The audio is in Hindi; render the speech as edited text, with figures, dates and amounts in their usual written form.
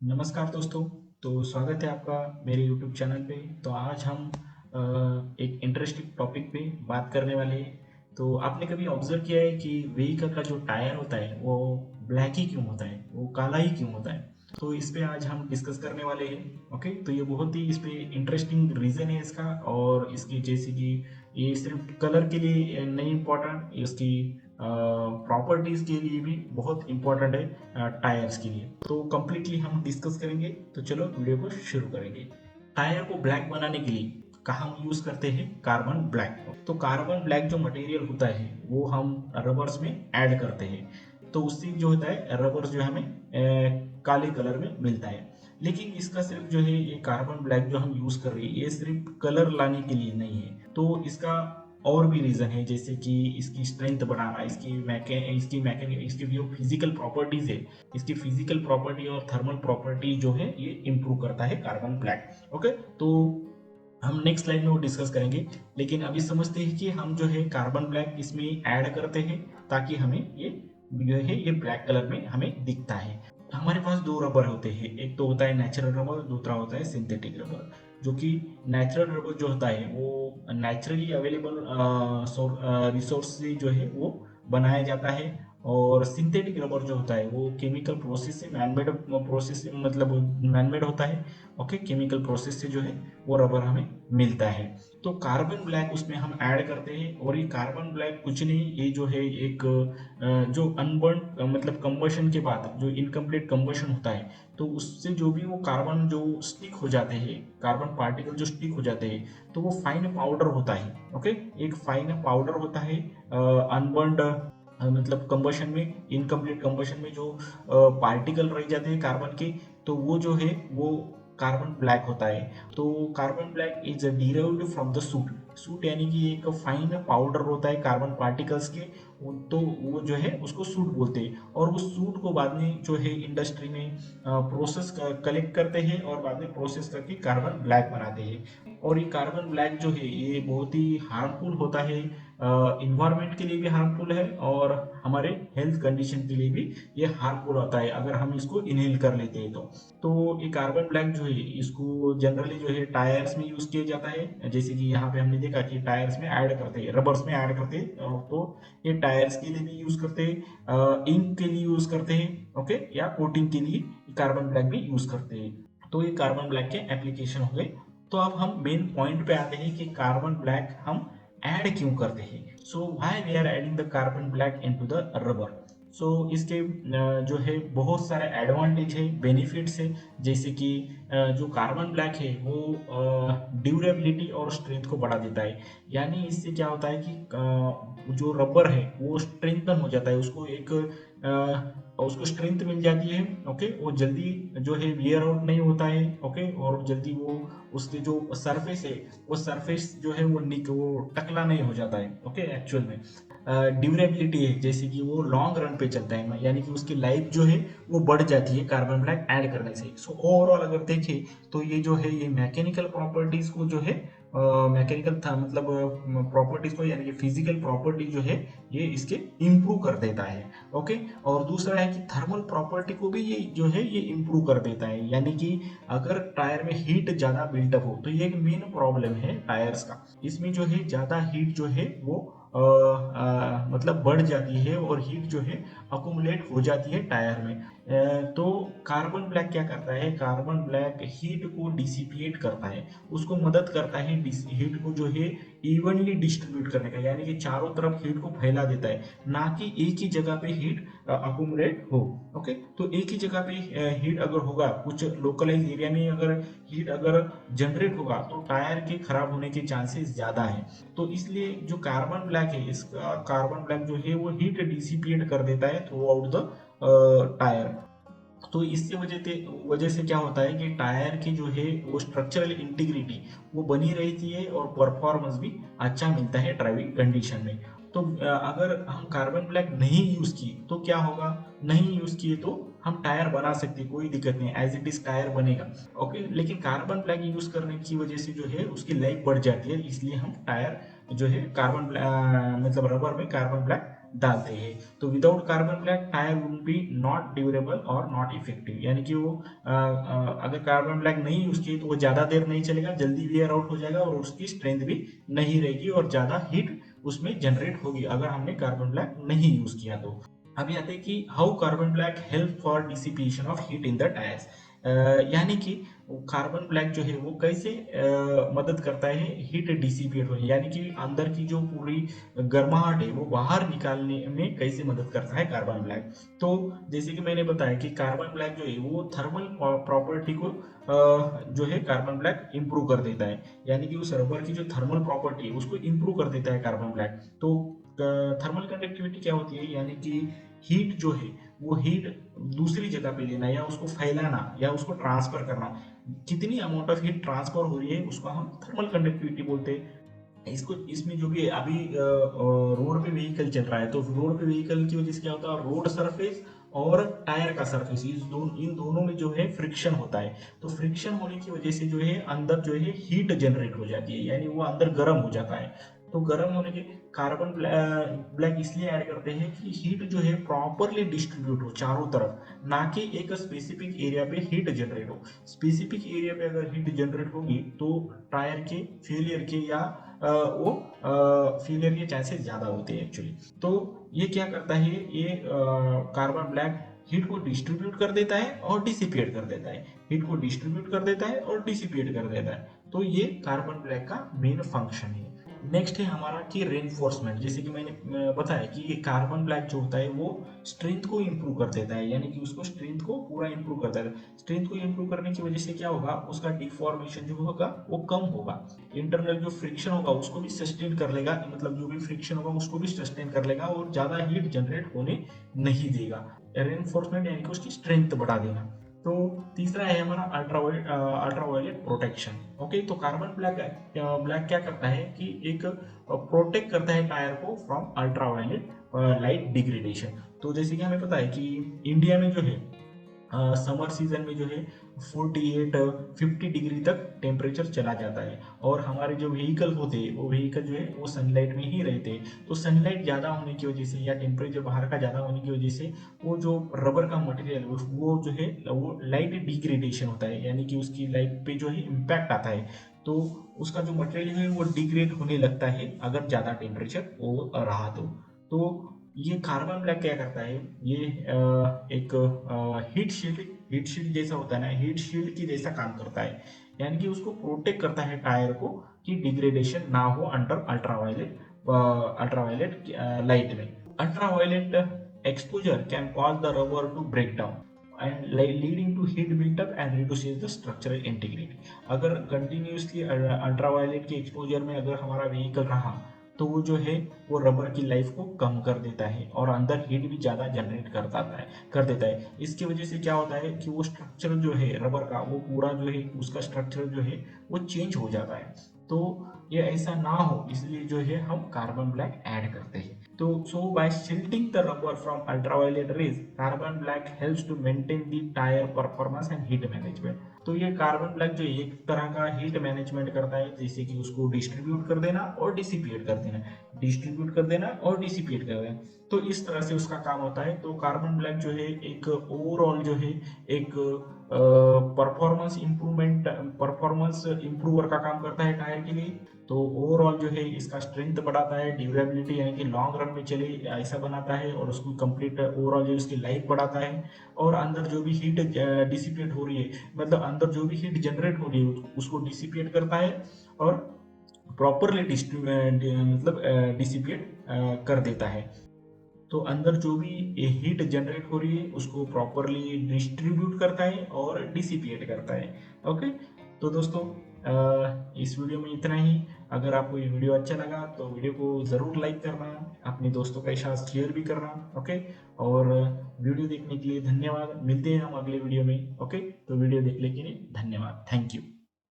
नमस्कार दोस्तों। तो स्वागत है आपका मेरे YouTube चैनल पे। तो आज हम एक इंटरेस्टिंग टॉपिक पे बात करने वाले हैं। तो आपने कभी ऑब्जर्व किया है कि व्हीकल का जो टायर होता है वो ब्लैक ही क्यों होता है, वो काला ही क्यों होता है? तो इस पे आज हम डिस्कस करने वाले हैं। ओके, तो ये बहुत ही इस पे इंटरेस्टिंग रीज़न है इसका। और इसकी जैसे कि ये सिर्फ कलर के लिए नहीं इम्पोर्टेंट, इसकी प्रॉपर्टीज़ के लिए भी बहुत इम्पोर्टेंट है, टायर्स के लिए। तो कंप्लीटली हम डिस्कस करेंगे। तो चलो वीडियो को शुरू करेंगे। टायर को ब्लैक बनाने के लिए कहाँ हम यूज करते हैं? Carbon black. तो कार्बन ब्लैक जो मटेरियल होता है वो हम रबर्स में ऐड करते हैं। तो उससे जो होता है रबर जो हमें काले कलर में मिलता है। लेकिन इसका सिर्फ जो है ये कार्बन ब्लैक जो हम यूज कर रहे हैं ये सिर्फ कलर लाने के लिए नहीं है। तो इसका और भी रीजन है, जैसे कि इसकी स्ट्रेंथ बढ़ाना, इसकी जो फिजिकल प्रॉपर्टीज है, इसकी फिजिकल प्रॉपर्टी और थर्मल प्रॉपर्टी जो है ये इंप्रूव करता है कार्बन ब्लैक। ओके, तो हम नेक्स्ट स्लाइड में वो डिस्कस करेंगे। लेकिन अभी समझते हैं कि हम जो है कार्बन ब्लैक इसमें ऐड करते हैं ताकि हमें ये जो है ये ब्लैक कलर में हमें दिखता है। हमारे पास दो रबर होते हैं, एक तो होता है नेचुरल रबर, दूसरा होता है सिंथेटिक रबर। जो कि नेचुरल रबर जो होता है वो नेचुरली अवेलेबल रिसोर्स से जो है वो बनाया जाता है। और सिंथेटिक रबर जो होता है वो केमिकल प्रोसेस से मैनमेड प्रोसेस से मतलब मैनमेड होता है। ओके, केमिकल प्रोसेस से जो है वो रबर हमें मिलता है। तो कार्बन ब्लैक उसमें हम ऐड करते हैं। और ये कार्बन ब्लैक कुछ नहीं, ये जो है एक जो अनबर्न मतलब कंबशन के बाद जो इनकम्प्लीट कंबशन होता है तो उससे जो भी वो कार्बन जो स्टिक हो जाते हैं, कार्बन पार्टिकल जो स्टिक हो जाते हैं, तो वो फाइन पाउडर होता है। ओके, एक फाइन पाउडर होता है अनबर्न्ड मतलब कंबशन में, इनकम्प्लीट कंबशन में जो पार्टिकल रह जाते हैं कार्बन के, तो वो जो है वो कार्बन ब्लैक होता है। तो carbon black is derived from the suit. Suit यानी कि एक फाइन पाउडर होता है कार्बन पार्टिकल्स के, तो वो जो है उसको सूट बोलते हैं। और उस सूट को बाद में जो है इंडस्ट्री में प्रोसेस कलेक्ट करते हैं और बाद में प्रोसेस करके कार्बन ब्लैक बनाते हैं। और ये कार्बन ब्लैक जो है ये बहुत ही हार्मफुल होता है, इन्वायरमेंट के लिए भी हार्मफुल है और हमारे हेल्थ कंडीशन के लिए भी ये हार्मफुल होता है अगर हम इसको इनहेल कर लेते हैं तो ये कार्बन ब्लैक जो है इसको जनरली जो है टायर्स में यूज किया जाता है। जैसे कि यहाँ पे हमने देखा कि टायर्स में ऐड करते हैं, रबर्स में ऐड करते हैं, तो ये टायर्स के लिए भी यूज करते हैं, इंक के लिए यूज करते हैं। ओके, या कोटिंग के लिए कार्बन ब्लैक भी यूज करते हैं। तो ये कार्बन ब्लैक के एप्लीकेशन हो गए। तो अब हम मेन पॉइंट पे आते हैं कि कार्बन ब्लैक हम ऐड क्यों करते हैं। So why we are adding the carbon black into the rubber. सो इसके जो है बहुत सारे एडवांटेज है, बेनिफिट्स है। जैसे कि जो कार्बन ब्लैक है वो ड्यूरेबिलिटी और स्ट्रेंथ को बढ़ा देता है। यानी इससे क्या होता है कि जो रबर है वो स्ट्रेंथन हो जाता है, उसको स्ट्रेंथ मिल जाती है। ओके, वो जल्दी जो है वियर आउट नहीं होता है। ओके, और जल्दी वो उसके जो सरफेस है वो सरफेस जो है वो टकला नहीं हो जाता है। ओके, एक्चुअल में ड्यूरेबिलिटी है, जैसे कि वो लॉन्ग रन पे चलता है, यानी कि उसकी लाइफ जो है वो बढ़ जाती है कार्बन ब्लैक ऐड करने से। सो ओवरऑल अगर देखें तो ये जो है ये मैकेनिकल प्रॉपर्टीज को जो है मैकेनिकल था मतलब प्रॉपर्टीज को यानी कि फिजिकल प्रॉपर्टी जो है ये इसके इम्प्रूव कर देता है। ओके, और दूसरा है कि थर्मल प्रॉपर्टी को भी ये जो है ये इम्प्रूव कर देता है। यानी कि अगर टायर में हीट ज्यादा बिल्टअप हो तो ये एक मेन प्रॉब्लम है टायर्स का, इसमें जो है ज्यादा हीट जो है वो मतलब बढ़ जाती है और हीट जो है अकुमुलेट हो जाती है टायर में। तो कार्बन ब्लैक क्या करता है, कार्बन ब्लैक हीट को डिसिपिएट करता है, उसको मदद करता है हीट को जो है इवनली डिस्ट्रीब्यूट करने का, यानी कि चारों तरफ हीट को फैला देता है, ना कि एक ही जगह पे हीट अकुमुलेट हो। ओके, तो एक ही जगह पे हीट अगर होगा, कुछ लोकलाइज एरिया में अगर हीट अगर जनरेट होगा तो टायर के खराब होने के चांसेस ज्यादा है। तो इसलिए जो कार्बन ब्लैक है, इसका कार्बन ब्लैक जो है वो हीट डिसिपिएट कर देता है थ्रू आउट द टायर। तो इससे वजह से क्या होता है कि टायर की जो है वो स्ट्रक्चरल इंटीग्रिटी वो बनी रहती है और परफॉर्मेंस भी अच्छा मिलता है ड्राइविंग कंडीशन में। तो अगर हम कार्बन ब्लैक नहीं यूज किए तो क्या होगा, नहीं यूज किए तो हम टायर बना सकते हैं, कोई दिक्कत नहीं, एज इट इज टायर बनेगा। ओके, लेकिन कार्बन ब्लैक यूज करने की वजह से जो है उसकी लाइफ बढ़ जाती है, इसलिए हम टायर जो है कार्बन मतलब रबर में कार्बन ब्लैक डालते हैं। तो without carbon black tyre would be not durable और नॉट इफेक्टिव, यानी कि वो अगर कार्बन ब्लैक नहीं यूज किए तो वो ज्यादा देर नहीं चलेगा, जल्दी वेयर आउट हो जाएगा और उसकी स्ट्रेंथ भी नहीं रहेगी और ज्यादा हीट उसमें जनरेट होगी अगर हमने कार्बन ब्लैक नहीं यूज किया तो। अभी आते हैं कि how carbon black help for dissipation of heat in the tyres. यानी कि कार्बन ब्लैक जो है वो कैसे मदद करता है हीट डिसिपेट होने, यानी कि अंदर की जो पूरी गर्माहट है वो बाहर निकालने में कैसे मदद करता है कार्बन ब्लैक। तो जैसे कि मैंने बताया कि कार्बन ब्लैक जो है वो थर्मल प्रॉपर्टी को जो है कार्बन ब्लैक इंप्रूव कर देता है, यानी कि उस रबर की जो थर्मल प्रॉपर्टी है उसको इंप्रूव कर देता है कार्बन ब्लैक। तो थर्मल कंडक्टिविटी क्या होती है, यानी कि हीट जो है वो हीट दूसरी जगह पे लेना या उसको फैलाना या उसको ट्रांसफर करना, कितनी अमाउंट ऑफ हीट ट्रांसफर हो रही है उसको हम थर्मल कंडक्टिविटी बोलते हैं। इसको इसमें जो भी अभी रोड पे व्हीकल चल रहा है तो रोड पे व्हीकल की वजह से क्या होता है, रोड सरफेस और टायर का सरफेस इन दोनों में जो है फ्रिक्शन होता है। तो फ्रिक्शन होने की वजह से जो है अंदर जो है हीट जनरेट हो जाती है, यानी वो अंदर गर्म हो जाता है। तो गर्म होने के कार्बन ब्लैक इसलिए ऐड करते हैं कि हीट जो है प्रॉपरली डिस्ट्रीब्यूट हो चारों तरफ, ना कि एक स्पेसिफिक एरिया पे हीट जनरेट हो। स्पेसिफिक एरिया पे अगर हीट जनरेट होगी तो टायर के फेलियर के या वो फेलियर के चांसेस ज़्यादा होते हैं एक्चुअली। तो ये क्या करता है, ये कार्बन ब्लैक हीट को डिस्ट्रीब्यूट कर देता है और डिसिपेट कर देता है, हीट को डिस्ट्रीब्यूट कर देता है और डिसिपेट कर देता है। तो ये कार्बन ब्लैक का मेन फंक्शन है। नेक्स्ट है हमारा कि रेनफोर्समेंट। जैसे कि मैंने बताया कि ये कार्बन ब्लैक जो होता है वो स्ट्रेंथ को इंप्रूव कर देता है, यानी कि उसको स्ट्रेंथ को पूरा इंप्रूव करता है। स्ट्रेंथ को इंप्रूव करने की वजह से क्या होगा, उसका डिफॉर्मेशन जो होगा वो कम होगा, इंटरनल जो फ्रिक्शन होगा उसको भी सस्टेन कर लेगा, मतलब जो भी फ्रिक्शन होगा उसको भी सस्टेन कर लेगा और ज्यादा हीट जनरेट होने नहीं देगा। रेनफोर्समेंट यानी कि उसकी स्ट्रेंथ बढ़ा देना। तो तीसरा है हमारा अल्ट्रावायलेट प्रोटेक्शन। ओके, तो कार्बन ब्लैक क्या करता है कि एक प्रोटेक्ट करता है टायर को फ्रॉम अल्ट्रावायलेट लाइट डिग्रेडेशन। तो जैसे कि हमें पता है कि इंडिया में जो है समर सीजन में जो है 48 50 डिग्री तक टेम्परेचर चला जाता है और हमारे जो व्हीकल होते हैं वो व्हीकल जो है वो सनलाइट में ही रहते हैं। तो सनलाइट ज़्यादा होने की वजह से या टेम्परेचर बाहर का ज़्यादा होने की वजह से वो जो रबर का मटेरियल वो जो है वो लाइट डिग्रेडेशन होता है, यानी कि उसकी लाइफ पे जो है इम्पैक्ट आता है। तो उसका जो मटेरियल है वो डिग्रेड होने लगता है अगर ज़्यादा टेम्परेचर वो रहा तो ये कार्बन ब्लैक क्या करता है, ये एक हीट शील्ड जैसा होता है ना, हीट शील्ड की जैसा काम करता है, यानी कि उसको प्रोटेक्ट करता है टायर को कि डिग्रेडेशन ना हो अंडर अल्ट्रावायलेट लाइट में। Ultraviolet exposure can cause the rubber to break down and leading to heat built up and reduces the structural integrity. अगर कंटिन्यूसली अल्ट्रावायलेट के एक्सपोजर में अगर हमारा व्हीकल रहा तो वो जो है वो रबर की लाइफ को कम कर देता है और अंदर हीट भी ज़्यादा जनरेट कर देता है। इसकी वजह से क्या होता है कि वो स्ट्रक्चर जो है रबर का वो पूरा जो है उसका स्ट्रक्चर जो है वो चेंज हो जाता है। तो ये ऐसा ना हो इसलिए जो है हम कार्बन ब्लैक ऐड करते हैं। तो so by shielding the rubber from ultraviolet rays carbon black helps to maintain the tyre performance and heat management. तो ये कार्बन ब्लैक जो एक तरह का हीट मैनेजमेंट करता है, जैसे कि उसको डिस्ट्रीब्यूट कर देना और डिसिपेट कर देना, डिस्ट्रीब्यूट कर देना और डिसिपेट कर देना। तो इस तरह से उसका काम होता है। तो कार्बन ब्लैक जो है एक ओवरऑल जो है एक परफॉर्मेंस इंप्रूवर का काम करता है टायर के लिए। तो ओवरऑल जो है इसका स्ट्रेंथ बढ़ाता है, ड्यूरेबिलिटी यानी कि लॉन्ग रन में चले ऐसा बनाता है और उसको कंप्लीट ओवरऑल जो इसकी लाइफ बढ़ाता है। और अंदर जो भी हीट डिसिपेट हो रही है, मतलब अंदर जो भी हीट जनरेट हो रही है उसको डिसिपेट करता है और प्रॉपरली मतलब डिसिपेट कर देता है। तो अंदर जो भी हीट जनरेट हो रही है उसको प्रॉपरली डिस्ट्रीब्यूट करता है और डिसिपेट करता है। ओके, तो दोस्तों इस वीडियो में इतना ही। अगर आपको ये वीडियो अच्छा लगा तो वीडियो को ज़रूर लाइक करना, अपने दोस्तों के साथ शेयर भी करना। ओके, और वीडियो देखने के लिए धन्यवाद। मिलते हैं हम अगले वीडियो में। ओके, तो वीडियो देखने के लिए धन्यवाद। Thank you.